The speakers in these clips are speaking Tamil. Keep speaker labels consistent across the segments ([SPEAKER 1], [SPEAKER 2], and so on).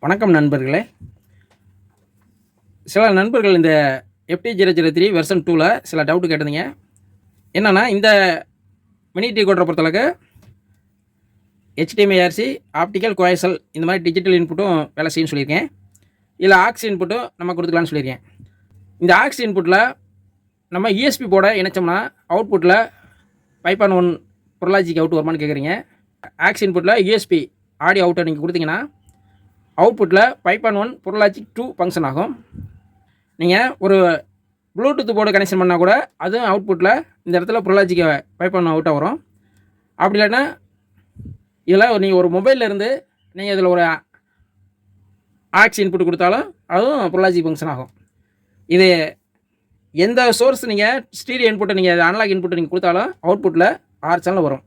[SPEAKER 1] வணக்கம் நண்பர்களே. சில நண்பர்கள் இந்த FT003 வெர்ஷன் 2ல சில டவுட் கேட்டிருந்தீங்க. என்னன்னா, இந்த மினி டிகோடரை பொறுத்தளவுக்கு HDMI RC, ஆப்டிக்கல் கோயசல் இந்த மாதிரி டிஜிட்டல் இன்புட்டும் வேலை செய்யும்னு சொல்லியிருக்கேன். இதில் ஆக்ஸ் இன்புட்டும் நம்ம கொடுத்துக்கலாம்னு சொல்லியிருக்கேன். இந்த ஆக்ஸ் இன்புட்டில் நம்ம USB போர்டை இணைச்சோம்னா அவுட்புட்டில் 5.1 பொருளாஜிக்கு அவுட் வருமானு கேட்குறீங்க. ஆக்ஸ் இன்புட்டில் USB ஆடியோ அவுட்டை நீங்கள் கொடுத்தீங்கன்னா அவுட்புட்டில் 5.1 பொருளாஜிக் 2 ஃபங்க்ஷன் ஆகும். நீங்கள் ஒரு ப்ளூடூத் போர்டு கனெக்ஷன் பண்ணால் கூட அதுவும் அவுட்புட்டில் இந்த இடத்துல பொருளாஜிக்கு 5.1 அவுட்டாக வரும். அப்படி இல்லைன்னா இதில் நீங்கள் ஒரு மொபைலில் இருந்து நீங்கள் இதில் ஒரு ஆக்ஸ் இன்புட் கொடுத்தாலும் அதுவும் பொருளாஜிக் ஃபங்க்ஷன் ஆகும். இது எந்த சோர்ஸ் நீங்கள் ஸ்டீரியோ இன்புட்டை நீங்கள் அனலாக் இன்புட்டை நீங்கள் கொடுத்தாலும் அவுட்புட்டில் 6 சேனல் வரும்.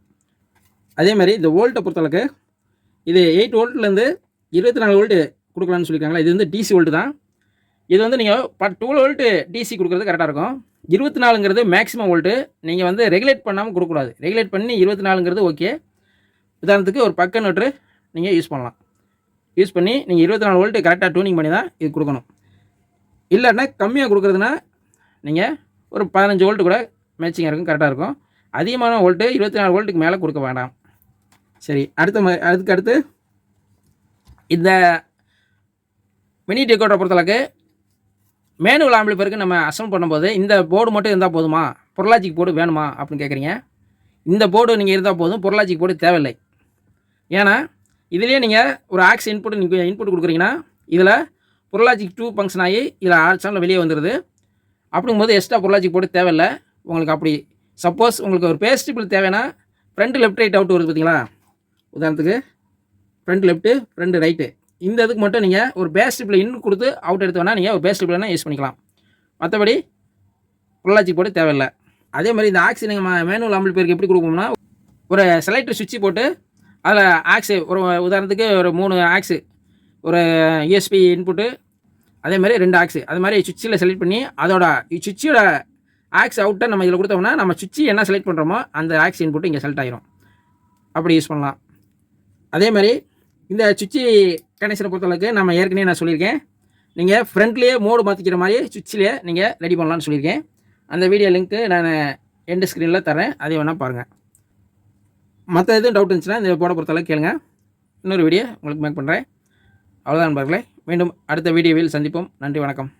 [SPEAKER 1] அதேமாதிரி இந்த வோல்ட்டை பொறுத்தளவுக்கு இது 8 வோல்ட்லேருந்து 24 வோல்ட்டு கொடுக்கலான்னு சொல்லியிருக்காங்களா. இது வந்து டிசி வோல்ட்டு தான். இது வந்து நீங்கள் 12 வோல்ட்டு டிசி கொடுக்குறது கரெக்டாக இருக்கும். 24ங்கிறது மேக்ஸிமம் வோல்ட்டு. நீங்கள் வந்து ரெகுலேட் பண்ணாமல் கொடுக்கக்கூடாது. ரெகுலேட் பண்ணி 24ங்கிறது ஓகே. உதாரணத்துக்கு ஒரு பக்க நோட்ரு நீங்கள் யூஸ் பண்ணலாம். யூஸ் பண்ணி நீங்கள் 24 வோல்ட்டு கரெக்டாக டியூனிங் பண்ணி தான் இது கொடுக்கணும். இல்லைன்னா கம்மியாக கொடுக்குறதுனா நீங்கள் ஒரு 15 வோல்ட்டு கூட மேட்சிங்காக இருக்கும், கரெக்டாக இருக்கும். அதிகமான வோல்ட்டு 24 வோல்ட்டுக்கு மேலே கொடுக்க வேண்டாம். சரி, அதுக்கு அடுத்து இந்த மினி டிகோடரை பொறுத்தளவுக்கு மேனுவல் ஆம்பிளிஃபயருக்கு நம்ம அசெம்பிள் பண்ணும்போது இந்த போர்டு மட்டும் இருந்தால் போதுமா, பொருளாஜிக் போர்டு வேணுமா அப்படின்னு கேட்குறீங்க. இந்த போர்டு நீங்கள் இருந்தால் போதும், பொருளாஜிக் போர்டு தேவையில்லை. ஏன்னா இதுலேயே நீங்கள் ஒரு ஆக்ஸ் இன்புட் கொடுக்குறீங்கன்னா இதில் பொருளாஜிக் 2 ஃபங்க்ஷன் ஆகி இதில் 6 சேனல் வெளியே வந்துடுது. அப்படிங்கும்போது எக்ஸ்ட்ரா பொருளாஜிக் போர்டு தேவையில்லை உங்களுக்கு. அப்படி சப்போஸ் உங்களுக்கு ஒரு பேஸ்டிபிள் தேவைன்னா ஃப்ரண்ட் லெஃப்ட் ரைட் அவுட் வருது பார்த்தீங்களா. உதாரணத்துக்கு ஃப்ரண்ட் லெஃப்ட்டு ஃப்ரண்ட் ரைட்டு, இந்த இதுக்கு மட்டும் நீங்கள் ஒரு பேஸ்டிபிள் இன் கொடுத்து அவுட் எடுத்து வேணால் நீங்கள் ஒரு பேஸ்டிபிள்னா யூஸ் பண்ணிக்கலாம். மற்றபடி பொருளாஜிக் போர்டு தேவையில்லை. அதே மாதிரி இந்த ஆக்ஸ் நீங்கள் மேனுவல் ஆம்பிளிஃபயருக்கு எப்படி கொடுப்போம்னா ஒரு செலக்டர் சுவிட்சு போட்டு அதில் ஆக்ஸு ஒரு உதாரணத்துக்கு ஒரு 3 ஆக்ஸு, ஒரு USB இன்புட்டு, அதே மாதிரி 2 ஆக்ஸு, அது மாதிரி சுவிட்சில் செலக்ட் பண்ணி அதோட சுவிட்சோட ஆக்ஸ் அவுட்டை நம்ம இதில் கொடுத்தோம்னா நம்ம சுவிட்சு என்ன செலக்ட் பண்ணுறோமோ அந்த ஆக்ஸ் இன்புட்டு இங்கே செலக்ட் ஆகிரும். அப்படி யூஸ் பண்ணலாம். அதே மாதிரி இந்த சுவிட்சு கனெக்ஷனை பொறுத்தளவுக்கு நம்ம ஏற்கனவே நான் சொல்லியிருக்கேன், நீங்கள் ஃப்ரண்ட்லேயே மோடு மாற்றிக்கிற மாதிரி சுவிட்சிலே நீங்கள் ரெடி பண்ணலான்னு சொல்லியிருக்கேன். அந்த வீடியோ லிங்க்கு நான் எண்டு ஸ்க்ரீனில் தரேன், அதை வேணால் பாருங்கள். மற்ற எதுவும் டவுட் இருந்துச்சுன்னா இந்த போர்டை பொறுத்தளவுக்கு கேளுங்க. இன்னொரு வீடியோ உங்களுக்கு மேக் பண்ணுறேன். அவ்வளோதான் நண்பர்களே. மீண்டும் அடுத்த வீடியோவில் சந்திப்போம். நன்றி, வணக்கம்.